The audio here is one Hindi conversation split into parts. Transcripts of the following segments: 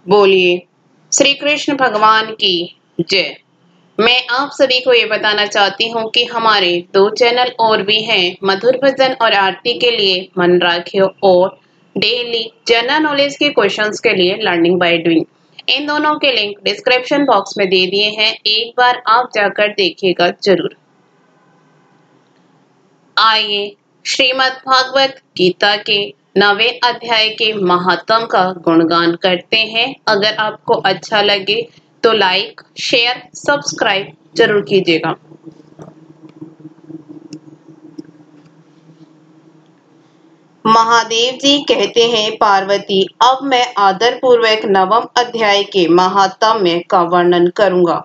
बोलिए श्री कृष्ण भगवान की जय। मैं आप सभी को ये बताना चाहती हूँ कि हमारे 2 चैनल और भी हैं, मधुर भजन और आरती के लिए मन राखियो और डेली जनरल नॉलेज के क्वेश्चंस के लिए लर्निंग बाय डूइंग। इन दोनों के लिंक डिस्क्रिप्शन बॉक्स में दे दिए हैं, एक बार आप जाकर देखिएगा जरूर। आइए श्रीमद् भागवत गीता के 9वें अध्याय के महात्म का गुणगान करते हैं। अगर आपको अच्छा लगे तो लाइक, शेयर, सब्सक्राइब जरूर कीजिएगा। महादेव जी कहते हैं, पार्वती अब मैं आदर पूर्वक 9वें अध्याय के महात्म्य का वर्णन करूंगा।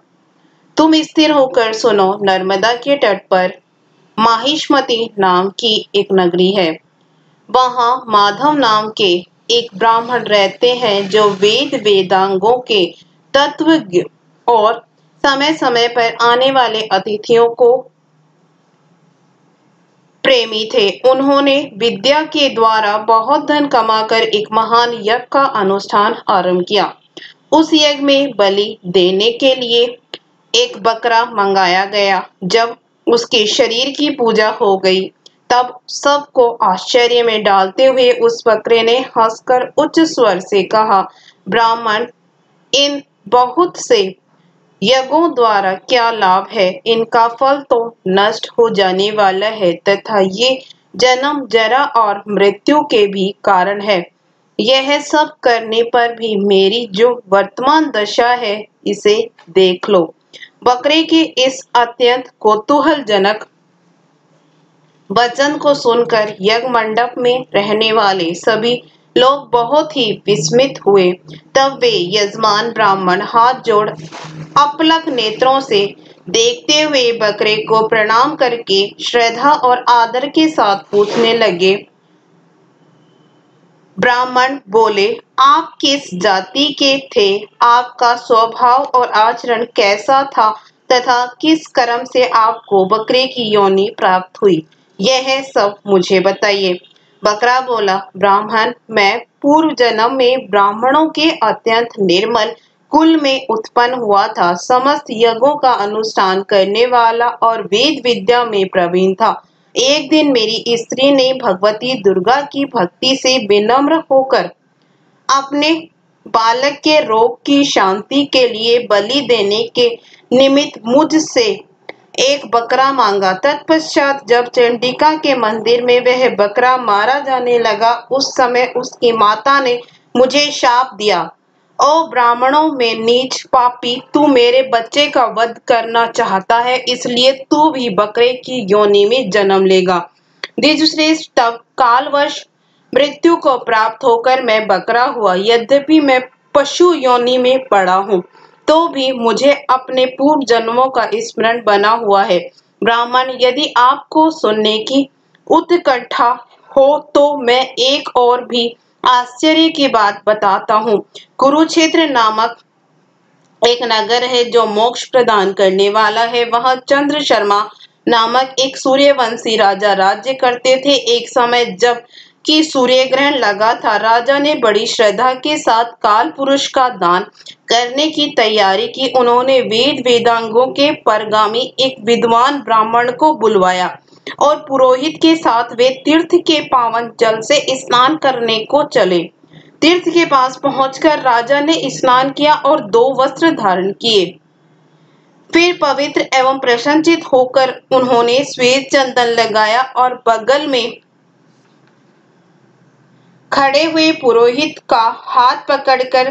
तुम स्थिर होकर सुनो। नर्मदा के तट पर माहिष्मति नाम की एक नगरी है। वहां माधव नाम के एक ब्राह्मण रहते हैं जो वेद वेदांगों के तत्वज्ञ और समय समय पर आने वाले अतिथियों को प्रेमी थे। उन्होंने विद्या के द्वारा बहुत धन कमाकर एक महान यज्ञ का अनुष्ठान आरंभ किया। उस यज्ञ में बलि देने के लिए एक बकरा मंगाया गया। जब उसके शरीर की पूजा हो गई तब सबको आश्चर्य में डालते हुए उस बकरे ने हंसकर उच्च स्वर से कहा, ब्राह्मण, इन बहुत से यज्ञों द्वारा क्या लाभ है? इनका फल तो नष्ट हो जाने वाला है तथा ये जन्म, जरा और मृत्यु के भी कारण है। यह सब करने पर भी मेरी जो वर्तमान दशा है इसे देख लो। बकरे के इस अत्यंत कौतूहलजनक वचन को सुनकर यज्ञ मंडप में रहने वाले सभी लोग बहुत ही विस्मित हुए। तब वे यजमान ब्राह्मण हाथ जोड़ अपलक नेत्रों से देखते हुए बकरे को प्रणाम करके श्रद्धा और आदर के साथ पूछने लगे। ब्राह्मण बोले, आप किस जाति के थे? आपका स्वभाव और आचरण कैसा था तथा किस कर्म से आपको बकरे की योनि प्राप्त हुई? यह सब मुझे बताइए। बकरा बोला, ब्राह्मण, मैं पूर्व जन्म में ब्राह्मणों के अत्यंत निर्मल कुल में उत्पन्न हुआ था। समस्त यज्ञों का अनुष्ठान करने वाला और वेद विद्या में प्रवीण था। एक दिन मेरी स्त्री ने भगवती दुर्गा की भक्ति से विनम्र होकर अपने बालक के रोग की शांति के लिए बलि देने के निमित्त मुझसे एक बकरा मांगा। तत्पश्चात जब चंडिका के मंदिर में वह बकरा मारा जाने लगा, उस समय उसकी माता ने मुझे शाप दिया, ओ ब्राह्मणों में नीच पापी, तू मेरे बच्चे का वध करना चाहता है, इसलिए तू भी बकरे की योनि में जन्म लेगा। द्विजश्रेष्ठ, तब कालवश मृत्यु को प्राप्त होकर मैं बकरा हुआ। यद्यपि मैं पशु योनि में पड़ा हूँ तो भी मुझे अपने पूर्व जन्मों का स्मरण बना हुआ है। ब्राह्मण, यदि आपको सुनने की उत्कंठा हो तो मैं एक और भी आश्चर्य की बात बताता हूँ। कुरुक्षेत्र नामक एक नगर है जो मोक्ष प्रदान करने वाला है। वहां चंद्र शर्मा नामक एक सूर्यवंशी राजा राज्य करते थे। एक समय जब कि सूर्य ग्रहण लगा था, राजा ने बड़ी श्रद्धा के साथ काल पुरुष का दान करने की तैयारी की। उन्होंने वेद वेदांगों के परगामी एक विद्वान ब्राह्मण को बुलवाया और पुरोहित के साथ वे तीर्थ के पावन जल से स्नान करने को चले। तीर्थ के पास पहुंचकर राजा ने स्नान किया और 2 वस्त्र धारण किए। फिर पवित्र एवं प्रसन्नचित होकर उन्होंने श्वेत चंदन लगाया और बगल में खड़े हुए पुरोहित का हाथ पकड़कर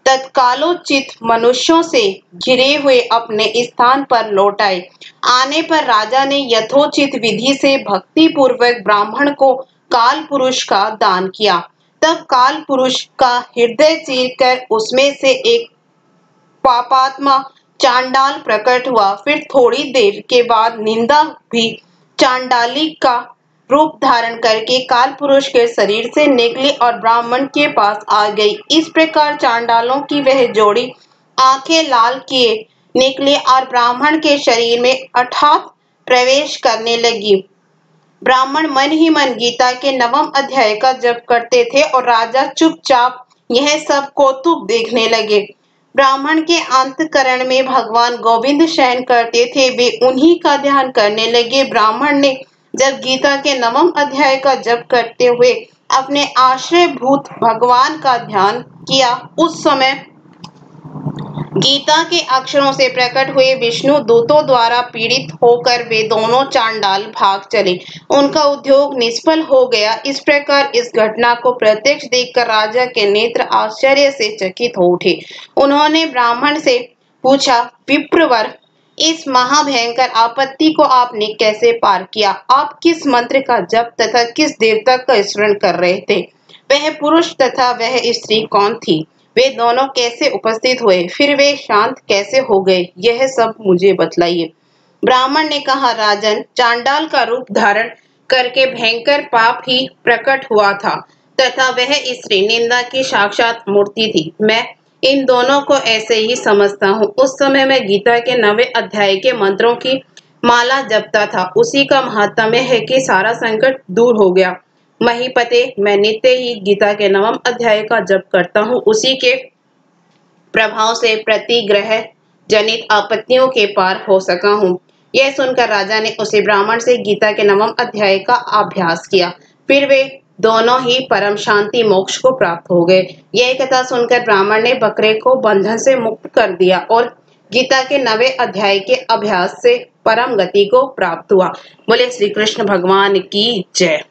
तत्कालोचित मनुष्यों से घिरे हुए अपने स्थान पर लौट आए। आने पर राजा ने यथोचित विधि से भक्ति पूर्वक ब्राह्मण को काल पुरुष का दान किया। तब काल पुरुष का हृदय चीरकर उसमें से एक पापात्मा चांडाल प्रकट हुआ। फिर थोड़ी देर के बाद निंदा भी चांडाली का रूप धारण करके काल पुरुष के शरीर से निकली और ब्राह्मण के पास आ गई। इस प्रकार चांडालों की वह जोड़ी आंखें लाल किए निकली और ब्राह्मण के शरीर में अर्थात प्रवेश करने लगी। ब्राह्मण मन ही मन गीता के 9वें अध्याय का जप करते थे और राजा चुपचाप यह सब कौतुक देखने लगे। ब्राह्मण के अंतःकरण में भगवान गोविंद शयन करते थे, वे उन्हीं का ध्यान करने लगे। ब्राह्मण ने जब गीता के 9वें अध्याय का जप करते हुए अपने आश्रयभूत भगवान का ध्यान किया, उस समय गीता के अक्षरों से प्रकट हुए विष्णु दूतों द्वारा पीड़ित होकर वे दोनों चांडाल भाग चले। उनका उद्योग निष्फल हो गया। इस प्रकार इस घटना को प्रत्यक्ष देखकर राजा के नेत्र आश्चर्य से चकित हो उठे। उन्होंने ब्राह्मण से पूछा, विप्रवर, इस महाभयंकर आपत्ति को आपने कैसे पार किया? आप किस मंत्र का जप तथा किस देवता का स्मरण कर रहे थे? वह पुरुष तथा वह स्त्री कौन थी? वे दोनों कैसे उपस्थित हुए? फिर वे शांत कैसे हो गए? यह सब मुझे बतलाइए। ब्राह्मण ने कहा, राजन, चांडाल का रूप धारण करके भयंकर पाप ही प्रकट हुआ था तथा वह स्त्री निंदा की साक्षात मूर्ति थी। मैं इन दोनों को ऐसे ही समझता हूँ। उस समय मैं गीता के 9वें अध्याय के मंत्रों की माला जपता था। उसी का महात्म्य है कि सारा संकट दूर हो गया। महीपते, मैं नित्य ही गीता के 9वें अध्याय का जप करता हूँ। उसी के प्रभाव से प्रतिग्रह जनित आपत्तियों के पार हो सका हूँ। यह सुनकर राजा ने उसे ब्राह्मण से गीता के 9वें अध्याय का अभ्यास किया। फिर वे दोनों ही परम शांति मोक्ष को प्राप्त हो गए। यह कथा सुनकर ब्राह्मण ने बकरे को बंधन से मुक्त कर दिया और गीता के 9वें अध्याय के अभ्यास से परम गति को प्राप्त हुआ। बोले श्री कृष्ण भगवान की जय।